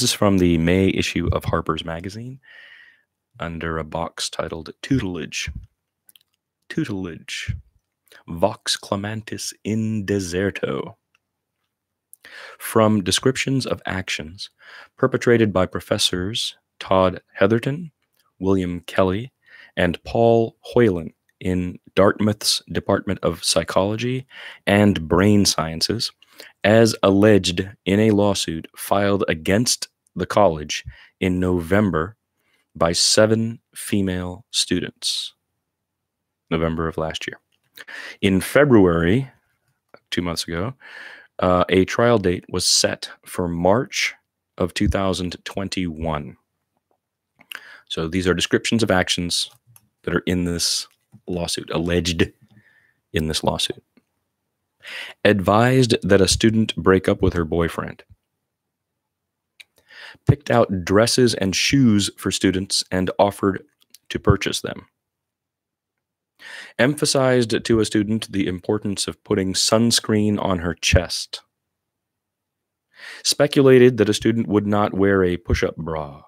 This is from the May issue of Harper's Magazine under a box titled Tutelage. Tutelage. Vox clamantis in deserto. From descriptions of actions perpetrated by Professors Todd Heatherton, William Kelly, and Paul Hoyling in Dartmouth's Department of Psychology and Brain Sciences, as alleged in a lawsuit filed against the college in November by 7 female students. November of last year. In February, 2 months ago, a trial date was set for March of 2021. So these are descriptions of actions that are in this lawsuit, alleged in this lawsuit. Advised that a student break up with her boyfriend. Picked out dresses and shoes for students and offered to purchase them. Emphasized to a student the importance of putting sunscreen on her chest. Speculated that a student would not wear a push-up bra.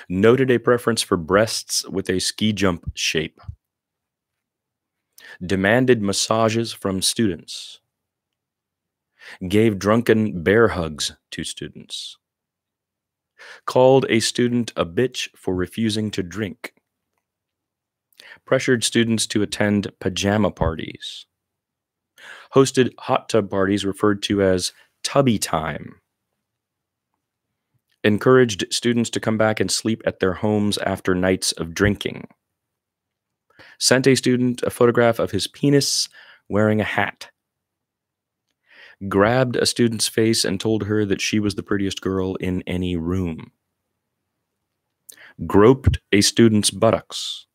Noted a preference for breasts with a ski jump shape. Demanded massages from students. Gave drunken bear hugs to students. Called a student a bitch for refusing to drink. Pressured students to attend pajama parties. Hosted hot tub parties referred to as tubby time. Encouraged students to come back and sleep at their homes after nights of drinking. Sent a student a photograph of his penis wearing a hat. Grabbed a student's face and told her that she was the prettiest girl in any room. Groped a student's buttocks.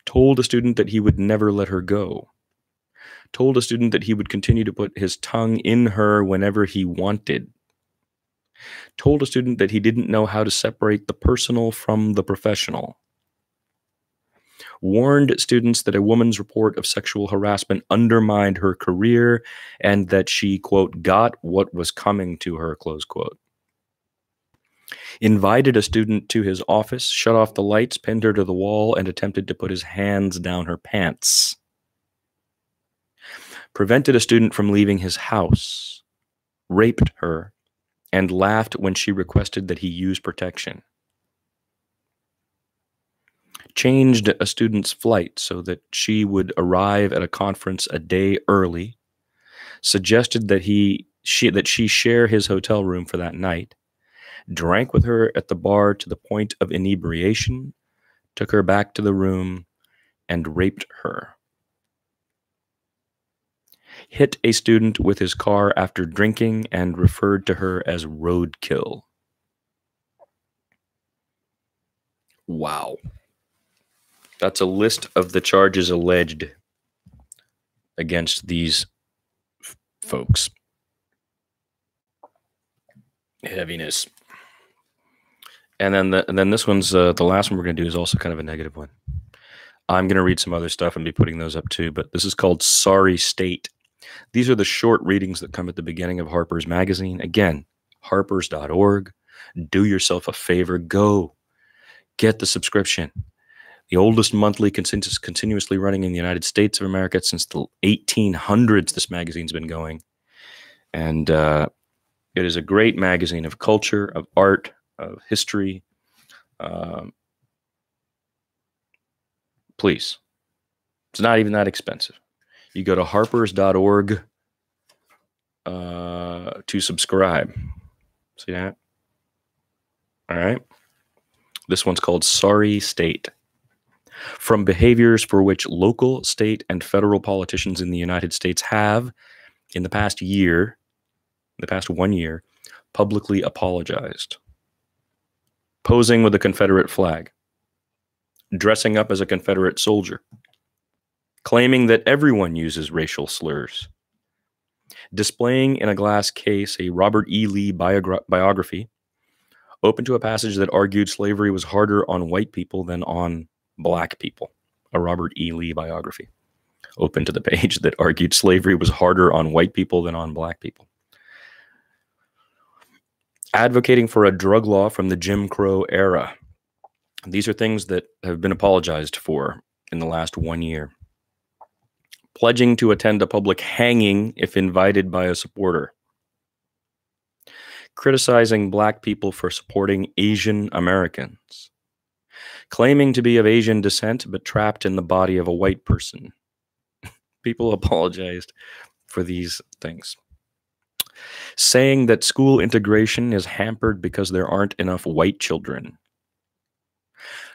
Told a student that he would never let her go. Told a student that he would continue to put his tongue in her whenever he wanted. Told a student that he didn't know how to separate the personal from the professional. Warned students that a woman's report of sexual harassment undermined her career and that she, quote, got what was coming to her, close quote. Invited a student to his office, shut off the lights, pinned her to the wall, and attempted to put his hands down her pants. Prevented a student from leaving his house. Raped her, and laughed when she requested that he use protection. Changed a student's flight so that she would arrive at a conference a day early. Suggested that she share his hotel room for that night. Drank with her at the bar to the point of inebriation, took her back to the room, and raped her. Hit a student with his car after drinking and referred to her as roadkill. Wow. That's a list of the charges alleged against these folks. Heaviness. And then this one's the last one we're going to do is also kind of a negative one. I'm going to read some other stuff and be putting those up too, but this is called Sorry State. These are the short readings that come at the beginning of Harper's Magazine. Again, harpers.org. Do yourself a favor. Go get the subscription. The oldest monthly continuously running in the United States of America since the 1800s. This magazine's been going. And it is a great magazine of culture, of art, of history. Please. It's not even that expensive. You go to harpers.org to subscribe. See that? All right. This one's called Sorry State. From behaviors for which local, state, and federal politicians in the United States have, in the past 1 year, publicly apologized. Posing with a Confederate flag. Dressing up as a Confederate soldier. Claiming that everyone uses racial slurs. Displaying in a glass case a Robert E. Lee biography, open to a passage that argued slavery was harder on white people than on black people. A Robert E. Lee biography. Open to the page that argued slavery was harder on white people than on black people. Advocating for a drug law from the Jim Crow era. These are things that have been apologized for in the last 1 year. Pledging to attend a public hanging if invited by a supporter. Criticizing black people for supporting Asian Americans. Claiming to be of Asian descent but trapped in the body of a white person. People apologized for these things. Saying that school integration is hampered because there aren't enough white children.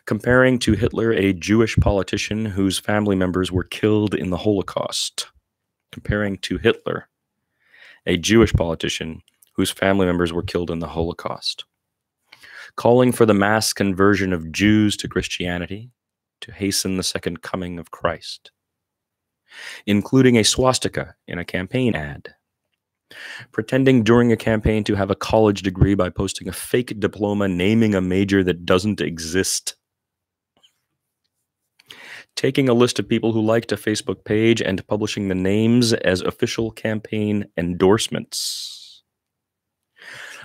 Comparing to Hitler a Jewish politician whose family members were killed in the Holocaust. Comparing to Hitler a Jewish politician whose family members were killed in the Holocaust. Calling for the mass conversion of Jews to Christianity to hasten the second coming of Christ. Including a swastika in a campaign ad. Pretending during a campaign to have a college degree by posting a fake diploma naming a major that doesn't exist. Taking a list of people who liked a Facebook page and publishing the names as official campaign endorsements.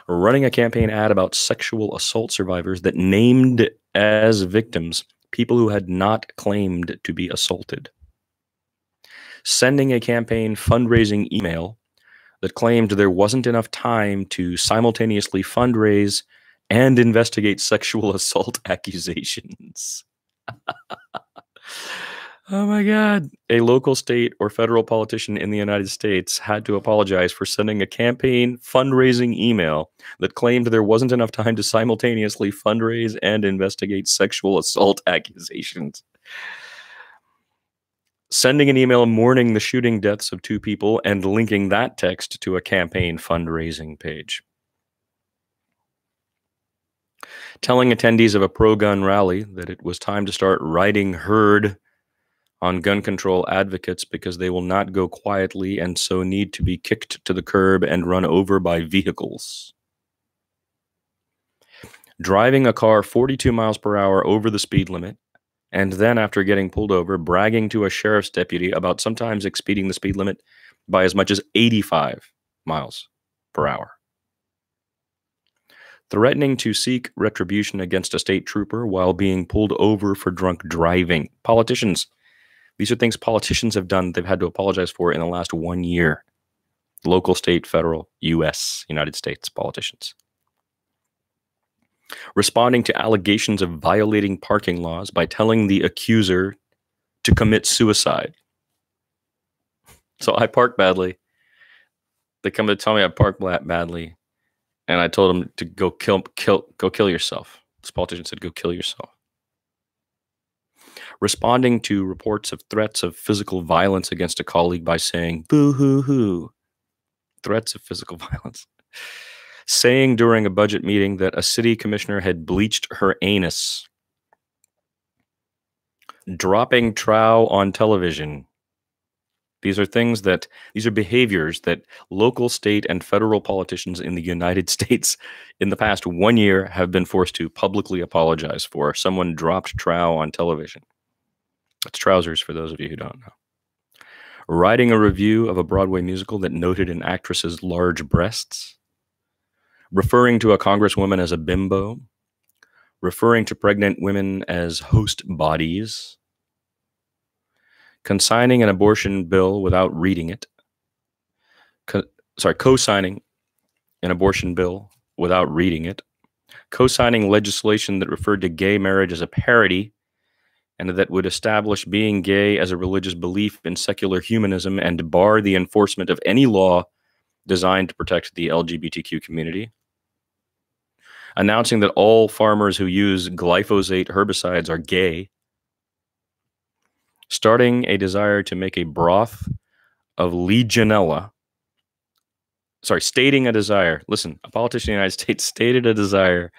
Running a campaign ad about sexual assault survivors that named as victims people who had not claimed to be assaulted. Sending a campaign fundraising email that claimed there wasn't enough time to simultaneously fundraise and investigate sexual assault accusations. Oh my God. A local, state, or federal politician in the United States had to apologize for sending a campaign fundraising email that claimed there wasn't enough time to simultaneously fundraise and investigate sexual assault accusations. Sending an email mourning the shooting deaths of 2 people and linking that text to a campaign fundraising page. Telling attendees of a pro-gun rally that it was time to start riding herd on gun control advocates because they will not go quietly and so need to be kicked to the curb and run over by vehicles. Driving a car 42 miles per hour over the speed limit, and then after getting pulled over, bragging to a sheriff's deputy about sometimes exceeding the speed limit by as much as 85 miles per hour. Threatening to seek retribution against a state trooper while being pulled over for drunk driving. Politicians. These are things politicians have done they've had to apologize for in the last 1 year. Local, state, federal, U.S., United States politicians. Responding to allegations of violating parking laws by telling the accuser to commit suicide. So I park badly. They come to tell me I park badly, and I told them to go kill yourself. This politician said, "Go kill yourself." Responding to reports of threats of physical violence against a colleague by saying, "Boo hoo hoo." Threats of physical violence. Saying during a budget meeting that a city commissioner had bleached her anus. Dropping trowel on television. These are behaviors that local, state, and federal politicians in the United States in the past 1 year have been forced to publicly apologize for. Someone dropped trowel on television. That's trousers for those of you who don't know. Writing a review of a Broadway musical that noted an actress's large breasts. Referring to a congresswoman as a bimbo. Referring to pregnant women as host bodies. Consigning an abortion bill without reading it. Co-signing an abortion bill without reading it. Co-signing legislation that referred to gay marriage as a parody and that would establish being gay as a religious belief in secular humanism and bar the enforcement of any law designed to protect the LGBTQ community. Announcing that all farmers who use glyphosate herbicides are gay. Starting a desire to make a broth of Legionella. Stating a desire. Listen, a politician in the United States stated a desire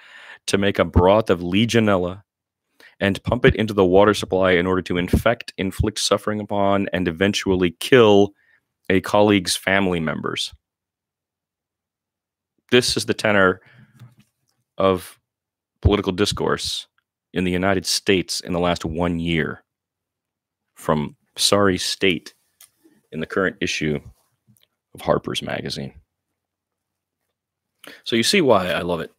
to make a broth of Legionella and pump it into the water supply in order to inflict suffering upon, and eventually kill a colleague's family members. This is the tenor of political discourse in the United States in the last 1 year. From Sorry State in the current issue of Harper's magazine. So you see why I love it.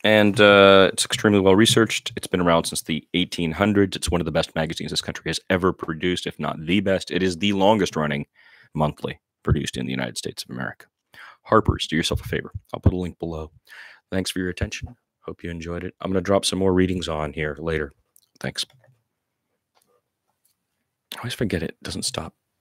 And it's extremely well researched. It's been around since the 1800s. It's one of the best magazines this country has ever produced, if not the best. It is the longest running monthly produced in the United States of America. Harper's, do yourself a favor. I'll put a link below. Thanks for your attention. Hope you enjoyed it. I'm going to drop some more readings on here later. Thanks. I always forget it doesn't stop.